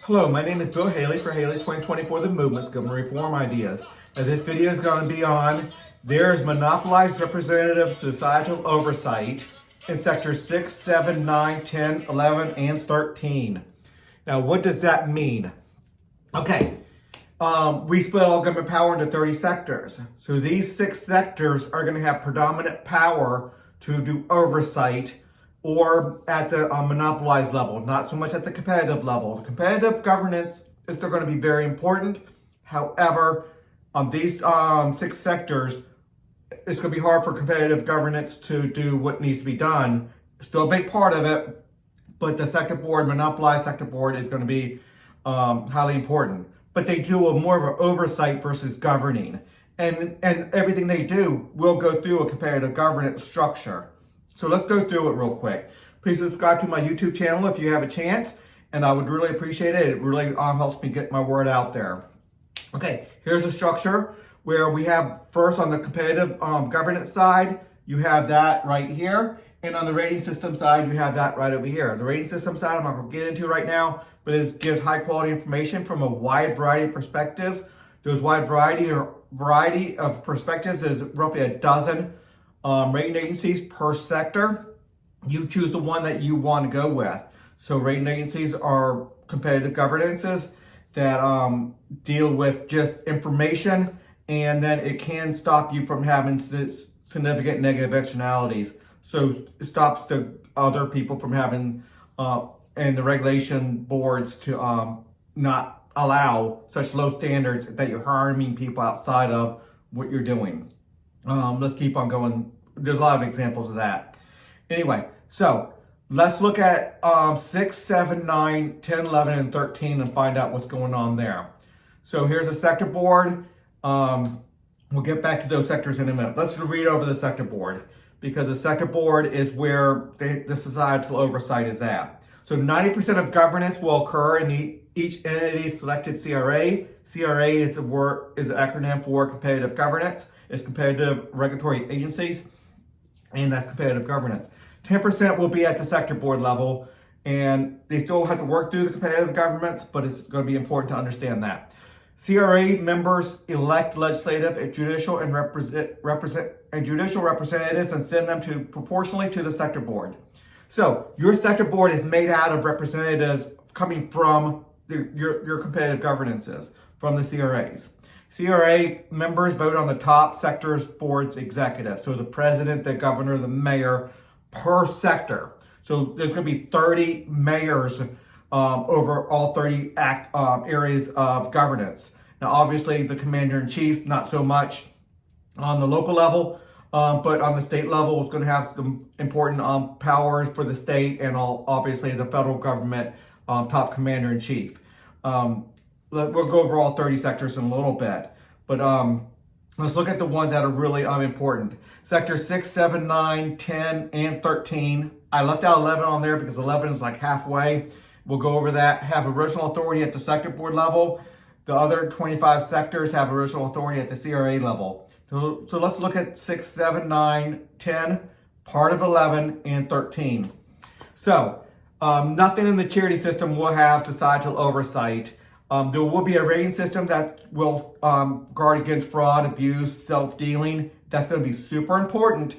Hello, my name is Bill Haley for Haley2024 the Movement, Government Reform Ideas. Now this video is going to be on there's monopolized representative societal oversight in sectors 6, 7, 9, 10, 11, and 13. Now what does that mean? Okay, we split all government power into 30 sectors. So these 6 sectors are going to have predominant power to do oversight or at the monopolized level, not so much at the competitive level. The competitive governance is still going to be very important. However, on these 6 sectors, it's going to be hard for competitive governance to do what needs to be done. Still a big part of it, but the sector board, monopolized sector board, is going to be highly important. But they do a more of an oversight versus governing. And everything they do will go through a competitive governance structure. So let's go through it real quick. Please subscribe to my YouTube channel if you have a chance, and I would really appreciate it. It really helps me get my word out there. Okay, here's a structure where we have first on the competitive governance side, you have that right here. And on the rating system side, you have that right over here. The rating system side, I'm not going to get into right now, but it gives high quality information from a wide variety of perspectives. Those wide variety of perspectives is roughly a dozen rating agencies per sector. You choose the one that you want to go with. So rating agencies are competitive governances that deal with just information, and then it can stop you from having significant negative externalities. So it stops the other people from having, and the regulation boards to not allow such low standards that you're harming people outside of what you're doing. Let's keep on going. There's a lot of examples of that. Anyway, so let's look at 6, 7, 9, 10, 11, and 13 and find out what's going on there. So here's a sector board. We'll get back to those sectors in a minute. Let's read over the sector board because the sector board is where the societal oversight is at. So 90% of governance will occur in each entity's selected CRA. CRA is an acronym for competitive governance. It's competitive regulatory agencies, and that's competitive governance. 10% will be at the sector board level, and they still have to work through the competitive governments, but it's going to be important to understand that. CRA members elect legislative and judicial and judicial representatives and send them proportionally to the sector board. So your sector board is made out of representatives coming from your competitive governances, from the CRAs. CRA members vote on the top sector's board's executive. So the president, the governor, the mayor per sector. So there's going to be 30 mayors over all 30 areas of governance. Now, obviously, the commander-in-chief, not so much on the local level, but on the state level, is going to have some important powers for the state and obviously the federal government top commander-in-chief. We'll go over all 30 sectors in a little bit, but let's look at the ones that are really important. Sector 6, 7, 9, 10, and 13. I left out 11 on there because 11 is like halfway. We'll go over that. Have original authority at the sector board level. The other 25 sectors have original authority at the CRA level. So let's look at 6, 7, 9, 10, part of 11, and 13. So nothing in the charity system will have societal oversight. There will be a rating system that will guard against fraud, abuse, self-dealing. That's going to be super important.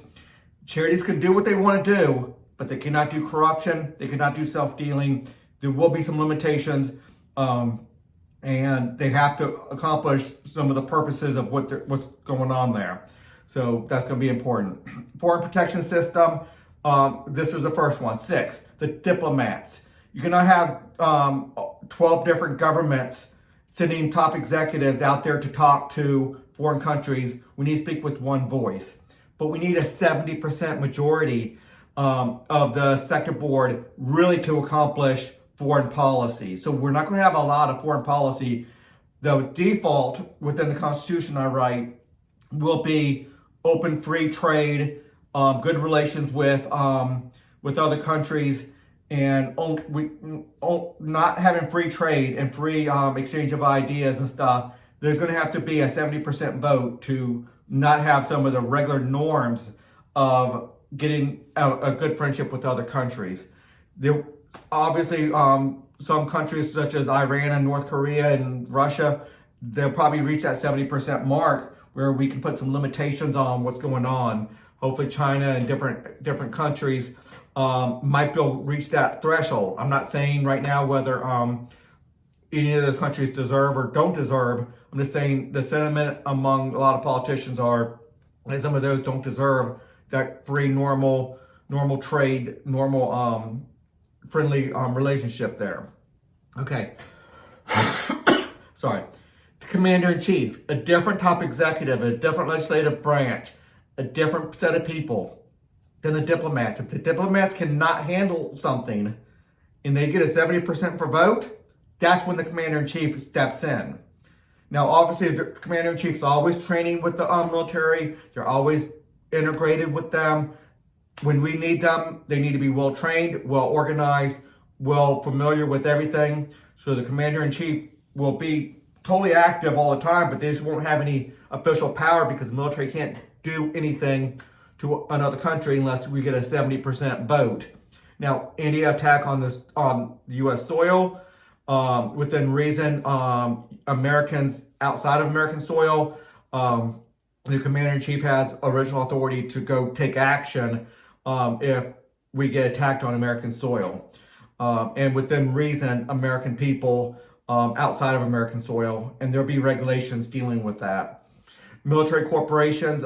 Charities can do what they want to do, but they cannot do corruption. They cannot do self-dealing. There will be some limitations, and they have to accomplish some of the purposes of what's going on there. So that's going to be important. Foreign protection system. This is the first one. 6, the diplomats. You cannot have 12 different governments sending top executives out there to talk to foreign countries. We need to speak with one voice. But we need a 70% majority of the sector board really to accomplish foreign policy. So we're not going to have a lot of foreign policy. The default within the Constitution, I write, will be open free trade, good relations with other countries, and not having free trade and free exchange of ideas and stuff. There's going to have to be a 70% vote to not have some of the regular norms of getting a good friendship with other countries. There obviously some countries such as Iran and North Korea and Russia, they'll probably reach that 70% mark where we can put some limitations on what's going on. Hopefully China and different countries might be able to reach that threshold. I'm not saying right now whether any of those countries deserve or don't deserve. I'm just saying the sentiment among a lot of politicians are that some of those don't deserve that free, normal trade, normal friendly relationship there. Okay. Sorry. The Commander-in-Chief, a different top executive, a different legislative branch, a different set of people than the diplomats. If the diplomats cannot handle something and they get a 70% for vote, that's when the Commander-in-Chief steps in. Now, obviously, the Commander-in-Chief is always training with the military. They're always integrated with them. When we need them, they need to be well-trained, well-organized, well-familiar with everything. So the Commander-in-Chief will be totally active all the time, but they just won't have any official power because the military can't do anything to another country unless we get a 70% vote. Now, any attack on U.S. soil, within reason, Americans outside of American soil, the Commander-in-Chief has original authority to go take action if we get attacked on American soil. And within reason, American people outside of American soil, and there'll be regulations dealing with that. Military corporations,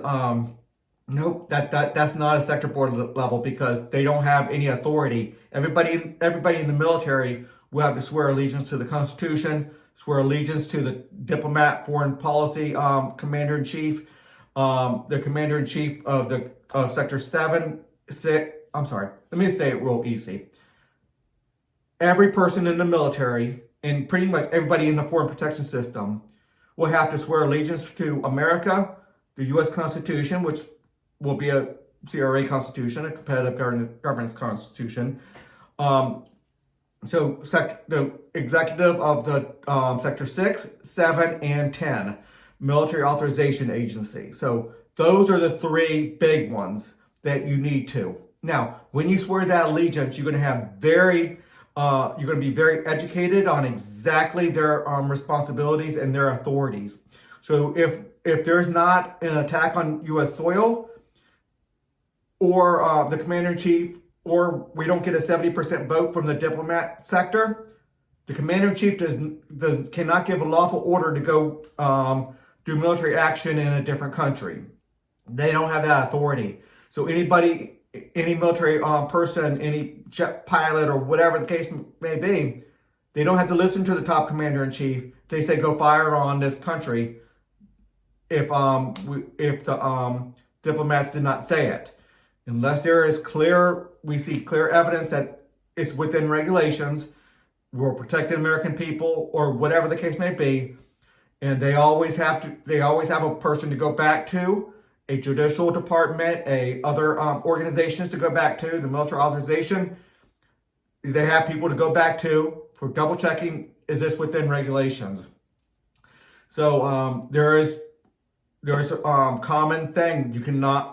nope, that's not a sector board level because they don't have any authority. Everybody in the military will have to swear allegiance to the Constitution, swear allegiance to the diplomat, foreign policy commander-in-chief, the commander-in-chief of Sector 7, 6. I'm sorry, let me say it real easy. Every person in the military and pretty much everybody in the foreign protection system will have to swear allegiance to America, the U.S. Constitution, which will be a CRA Constitution, a competitive governance Constitution. So the executive of the Sector 6, 7, and 10, Military Authorization Agency. So those are the three big ones that you need to. Now, when you swear that allegiance, you're going to have you're going to be very educated on exactly their responsibilities and their authorities. So if there's not an attack on U.S. soil, or the Commander-in-Chief, or we don't get a 70% vote from the diplomat sector, the Commander-in-Chief cannot give a lawful order to go do military action in a different country. They don't have that authority. So any military person, any jet pilot or whatever the case may be, they don't have to listen to the top Commander-in-Chief. They say go fire on this country if the diplomats did not say it. Unless we see clear evidence that it's within regulations, we're protecting American people or whatever the case may be, and they always have a person to go back to, a judicial department, other organizations to go back to, the military authorization. They have people to go back to for double checking, is this within regulations? So there's a common thing.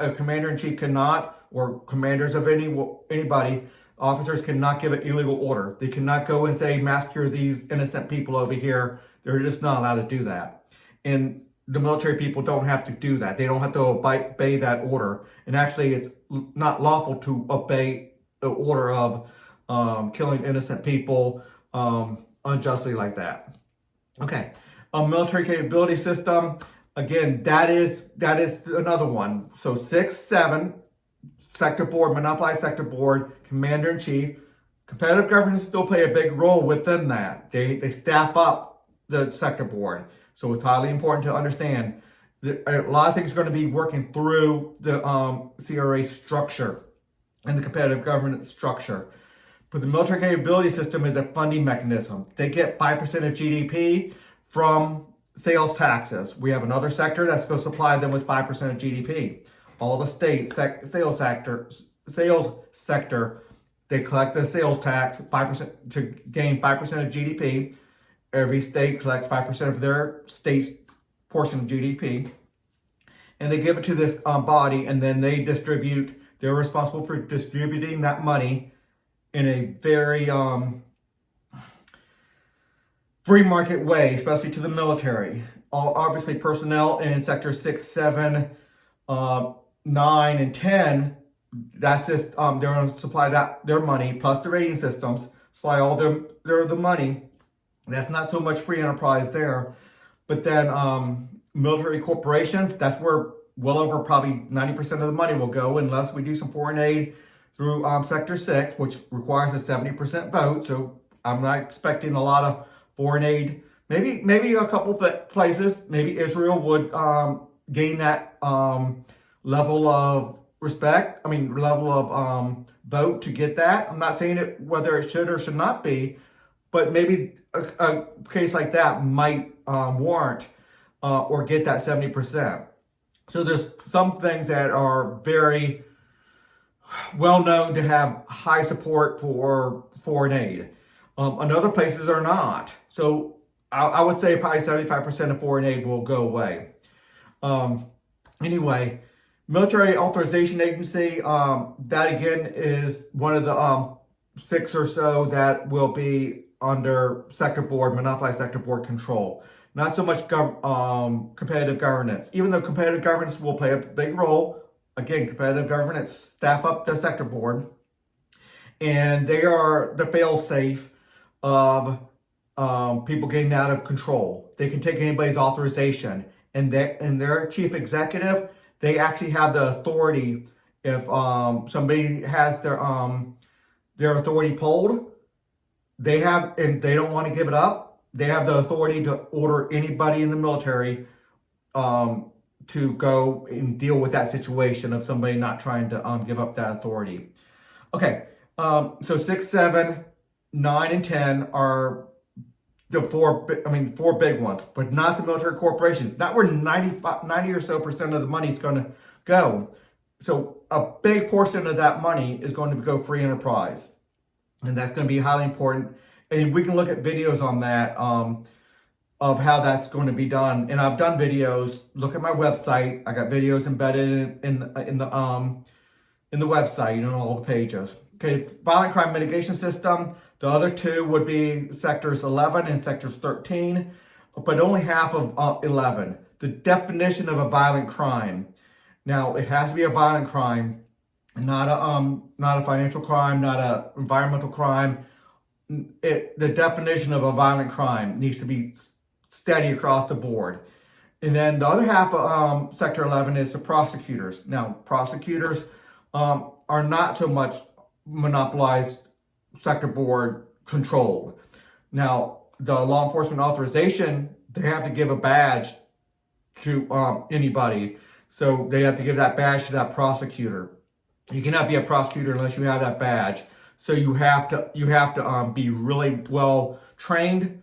A commander-in-chief cannot, or commanders of anybody, officers cannot give an illegal order. They cannot go and say, massacre these innocent people over here. They're just not allowed to do that. And the military people don't have to do that. They don't have to obey that order. And actually, it's not lawful to obey the order of killing innocent people unjustly like that. Okay, military capability system. Again, that is another one. So 6, 7, sector board, monopolized sector board, commander-in-chief. Competitive governance still play a big role within that. They staff up the sector board. So it's highly important to understand that a lot of things are going to be working through the CRA structure and the competitive governance structure. But the military capability system is a funding mechanism. They get 5% of GDP from sales taxes. We have another sector that's going to supply them with 5% of GDP. All the states, sales sector, they collect the sales tax, 5% to gain 5% of GDP. Every state collects 5% of their state's portion of GDP. And they give it to this body, and then they're responsible for distributing that money in a very free market way, especially to the military. Obviously, personnel in sector 6, 7, 9, and 10, that's just they're going to supply their money plus the rating systems, supply all the money. That's not so much free enterprise there. But then military corporations, that's where well over probably 90% of the money will go, unless we do some foreign aid through sector 6, which requires a 70% vote. So I'm not expecting a lot of foreign aid. Maybe a couple places, maybe Israel would gain that level of respect, level of vote to get that. I'm not saying it whether it should or should not be, but maybe a case like that might warrant or get that 70%. So there's some things that are very well known to have high support for foreign aid. And other places are not. So I would say probably 75% of foreign aid will go away. Anyway, Military Authorization Agency, that again is one of the 6 or so that will be under sector board, monopolized sector board control. Not so much competitive governance, even though competitive governance will play a big role. Again, competitive governance staff up the sector board, and they are the fail-safe of people getting out of control. They can take anybody's authorization, and their chief executive, they actually have the authority if somebody has their authority pulled. They have, and they don't want to give it up. They have the authority to order anybody in the military to go and deal with that situation of somebody not trying to give up that authority. Okay, so 6, 7, 9, and 10 are the four big ones, but not the military corporations. Not where 90 or so percent of the money is going to go. So a big portion of that money is going to go free enterprise, and that's going to be highly important. And we can look at videos on that of how that's going to be done. And I've done videos. Look at my website. I got videos embedded in the website on all the pages. Okay, violent crime mitigation system. The other 2 would be sectors 11 and sectors 13, but only half of 11. The definition of a violent crime. Now, it has to be a violent crime, not a financial crime, not an environmental crime. The definition of a violent crime needs to be steady across the board. And then the other half of Sector 11 is the prosecutors. Now, prosecutors are not so much monopolized sector board controlled. Now, the law enforcement authorization, they have to give a badge to anybody. So they have to give that badge to that prosecutor. You cannot be a prosecutor unless you have that badge. So you have to be really well trained,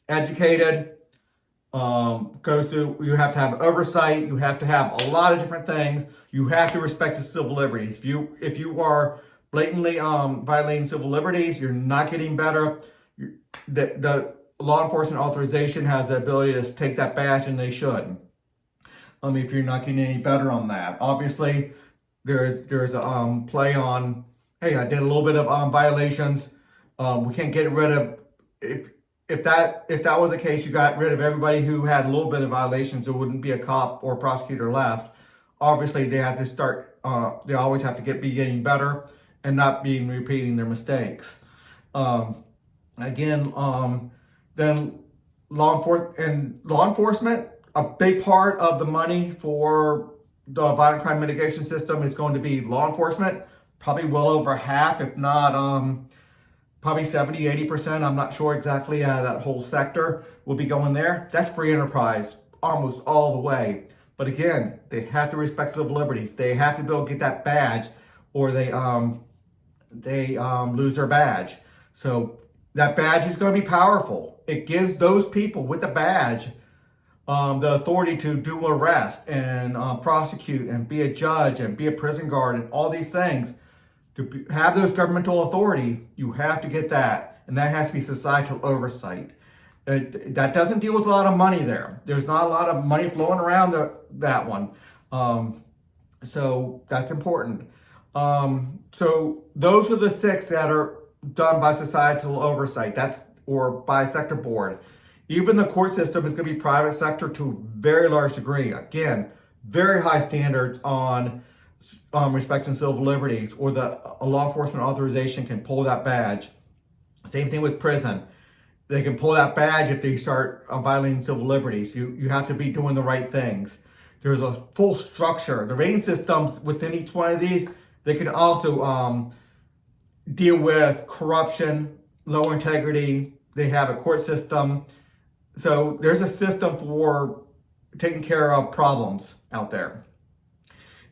educated, you have to have oversight, you have to have a lot of different things. You have to respect the civil liberties. If you are blatantly violating civil liberties, you're not getting better. The law enforcement authorization has the ability to take that badge, and they should. If you're not getting any better on that. Obviously, there's a play on, hey, I did a little bit of violations. We can't get rid of, if that was the case, you got rid of everybody who had a little bit of violations, there wouldn't be a cop or a prosecutor left. Obviously, they have to start, they always have to be getting better and not repeating their mistakes. Then law enforcement, a big part of the money for the violent crime mitigation system is going to be law enforcement. Probably well over half, if not probably 70, 80%. I'm not sure exactly. That whole sector will be going there. That's free enterprise almost all the way. But again, they have to respect civil liberties. They have to be able to get that badge, or they lose their badge. So that badge is going to be powerful. It gives those people with the badge the authority to do arrest and prosecute and be a judge and be a prison guard and all these things. To have those governmental authority, you have to get that, and that has to be societal oversight. That doesn't deal with a lot of money there. There's not a lot of money flowing around that one. So that's important. So those are the 6 that are done by societal oversight. That's or by sector board. Even the court system is going to be private sector to a very large degree. Again, very high standards on respecting civil liberties, or the law enforcement authorization can pull that badge. Same thing with prison. They can pull that badge if they start violating civil liberties. You have to be doing the right things. There's a full structure. The rating systems within each one of these, they can also deal with corruption, low integrity. They have a court system. So there's a system for taking care of problems out there.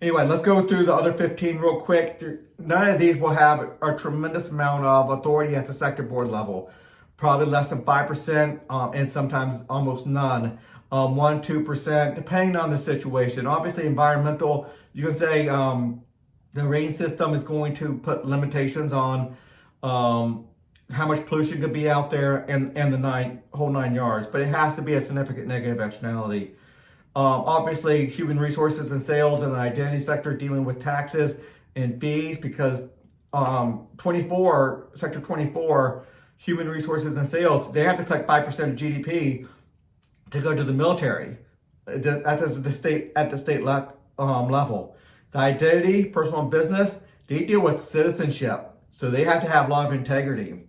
Anyway, let's go through the other 15 real quick. None of these will have a tremendous amount of authority at the sector board level. Probably less than 5%, and sometimes almost none. 1-2%, depending on the situation. Obviously, environmental, you can say the rating system is going to put limitations on how much pollution could be out there and the whole 9 yards, but it has to be a significant negative externality. Obviously, human resources and sales and the identity sector dealing with taxes and fees, because sector 24, human resources and sales, they have to collect 5% of GDP to go to the military at the state level. The identity, personal and business, they deal with citizenship, so they have to have a lot of integrity.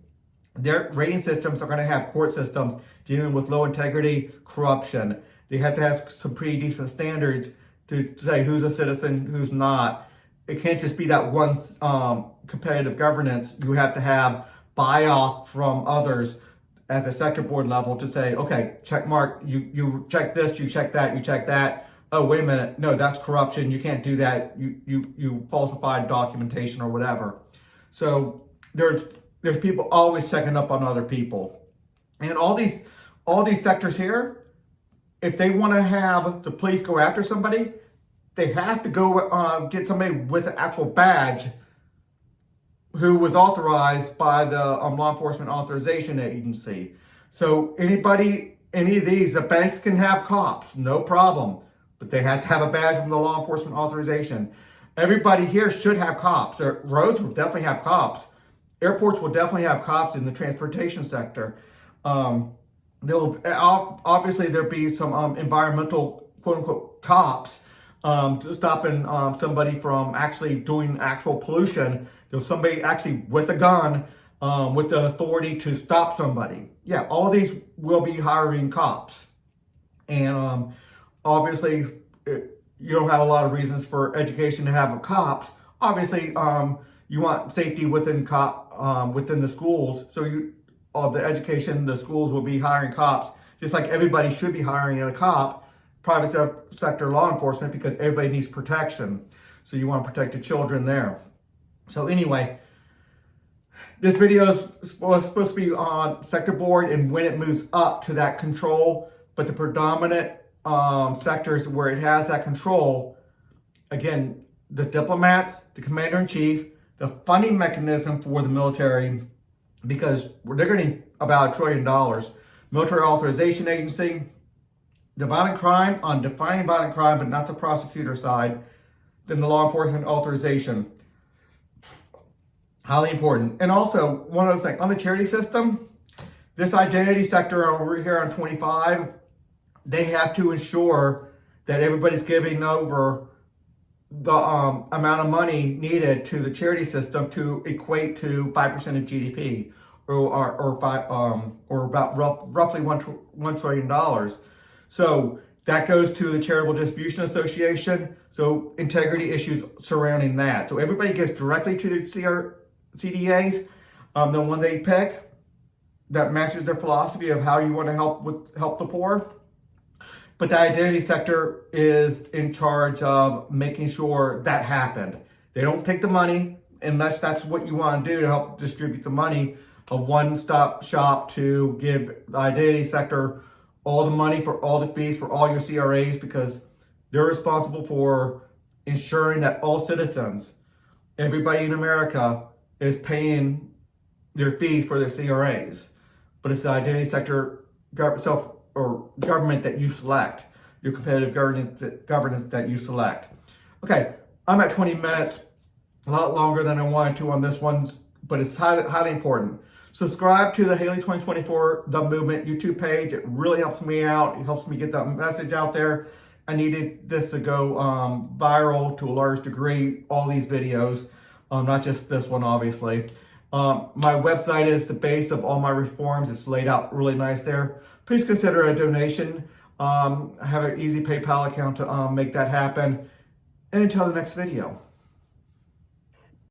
Their rating systems are going to have court systems dealing with low integrity, corruption. They have to have some pretty decent standards to say who's a citizen, who's not. It can't just be that one competitive governance. You have to have buy-off from others at the sector board level to say, okay, check mark, you check this, you check that, you check that. Oh, wait a minute, no, that's corruption. You can't do that. You falsified documentation or whatever. So there's people always checking up on other people. And all these sectors here, if they want to have the police go after somebody, they have to go get somebody with an actual badge who was authorized by the Law Enforcement Authorization Agency. So any of these, the banks can have cops, no problem, but they have to have a badge from the Law Enforcement Authorization. Everybody here should have cops. Roads will definitely have cops. Airports will definitely have cops in the transportation sector. Obviously there'll be some environmental quote unquote cops stopping somebody from actually doing actual pollution. There's somebody actually with a gun with the authority to stop somebody. Yeah, all these will be hiring cops. And obviously you don't have a lot of reasons for education to have cops. Obviously you want safety within the schools. So the education, the schools will be hiring cops, just like everybody should be hiring a cop, private sector law enforcement, because everybody needs protection. So you want to protect the children there. So anyway, this video was supposed to be on sector board and when it moves up to that control, but the predominant sectors where it has that control, again, the diplomats, the commander-in-chief, the funding mechanism for the military, because they're getting about $1 trillion. Military Authorization Agency, the violent crime, on defining violent crime, but not the prosecutor side, then the law enforcement authorization. Highly important. And also, one other thing, on the charity system, this identity sector over here on 25, they have to ensure that everybody's giving over the amount of money needed to the charity system to equate to 5% of GDP, or about roughly $1 trillion. So that goes to the Charitable Distribution Association. So integrity issues surrounding that. So everybody gets directly to the CDAs, the one they pick that matches their philosophy of how you want to help the poor. But the identity sector is in charge of making sure that happened. They don't take the money unless that's what you want to do to help distribute the money. A one-stop shop to give the identity sector all the money for all the fees for all your CRAs, because they're responsible for ensuring that all citizens, everybody in America, is paying their fees for their CRAs. But it's the identity sector government that you select, your competitive governance that you select. Okay, I'm at 20 minutes, a lot longer than I wanted to on this one, but it's highly important. Subscribe to the Haley2024 the Movement YouTube page. It really helps me out. It helps me get that message out there. I needed this to go viral to a large degree, all these videos, not just this one, obviously. My website is the base of all my reforms. It's laid out really nice there. Please consider a donation. I have an easy PayPal account to make that happen. And until the next video.